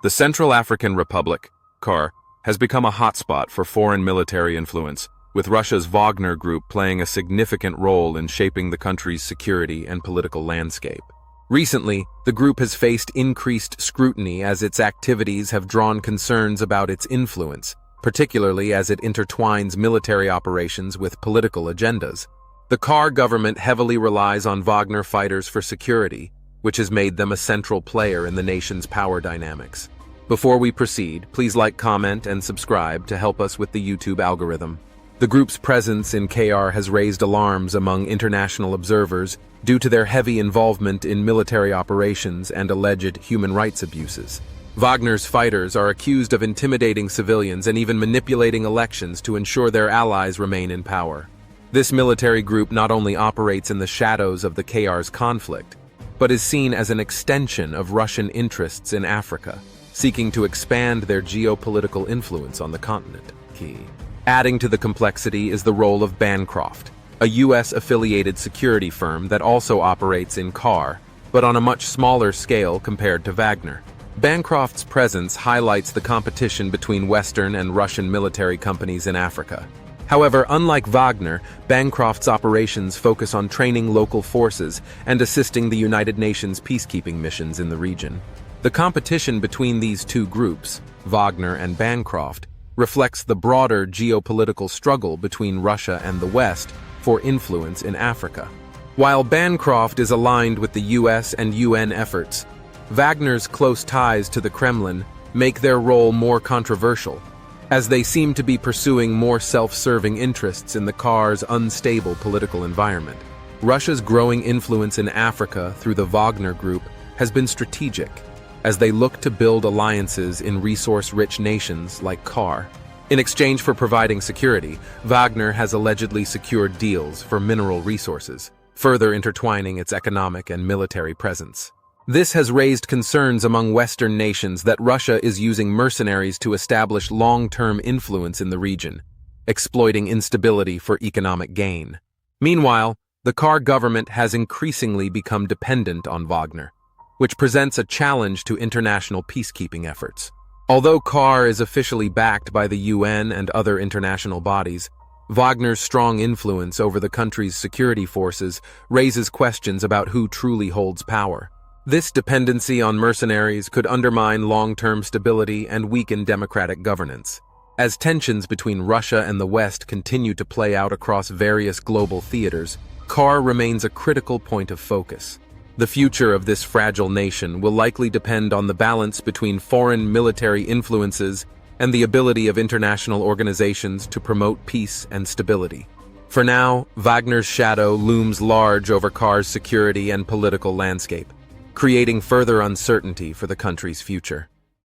The Central African Republic, CAR, has become a hotspot for foreign military influence, with Russia's Wagner Group playing a significant role in shaping the country's security and political landscape. Recently, the group has faced increased scrutiny as its activities have drawn concerns about its influence, particularly as it intertwines military operations with political agendas. The CAR government heavily relies on Wagner fighters for security, which has made them a central player in the nation's power dynamics. Before we proceed, please like, comment, and subscribe to help us with the YouTube algorithm. The group's presence in KR has raised alarms among international observers due to their heavy involvement in military operations and alleged human rights abuses. Wagner's fighters are accused of intimidating civilians and even manipulating elections to ensure their allies remain in power. This military group not only operates in the shadows of the KR's conflict, but is seen as an extension of Russian interests in Africa, seeking to expand their geopolitical influence on the continent. Adding to the complexity is the role of Bancroft, a U.S.-affiliated security firm that also operates in CAR, but on a much smaller scale compared to Wagner. Bancroft's presence highlights the competition between Western and Russian military companies in Africa. However, unlike Wagner, Bancroft's operations focus on training local forces and assisting the United Nations peacekeeping missions in the region. The competition between these two groups, Wagner and Bancroft, reflects the broader geopolitical struggle between Russia and the West for influence in Africa. While Bancroft is aligned with the US and UN efforts, Wagner's close ties to the Kremlin make their role more controversial, as they seem to be pursuing more self-serving interests in the CAR's unstable political environment. Russia's growing influence in Africa through the Wagner Group has been strategic, as they look to build alliances in resource-rich nations like CAR. In exchange for providing security, Wagner has allegedly secured deals for mineral resources, further intertwining its economic and military presence. This has raised concerns among Western nations that Russia is using mercenaries to establish long-term influence in the region, exploiting instability for economic gain. Meanwhile, the CAR government has increasingly become dependent on Wagner, which presents a challenge to international peacekeeping efforts. Although CAR is officially backed by the UN and other international bodies, Wagner's strong influence over the country's security forces raises questions about who truly holds power. This dependency on mercenaries could undermine long-term stability and weaken democratic governance. As tensions between Russia and the West continue to play out across various global theaters, CAR remains a critical point of focus. The future of this fragile nation will likely depend on the balance between foreign military influences and the ability of international organizations to promote peace and stability. For now, Wagner's shadow looms large over CAR's security and political landscape, creating further uncertainty for the country's future.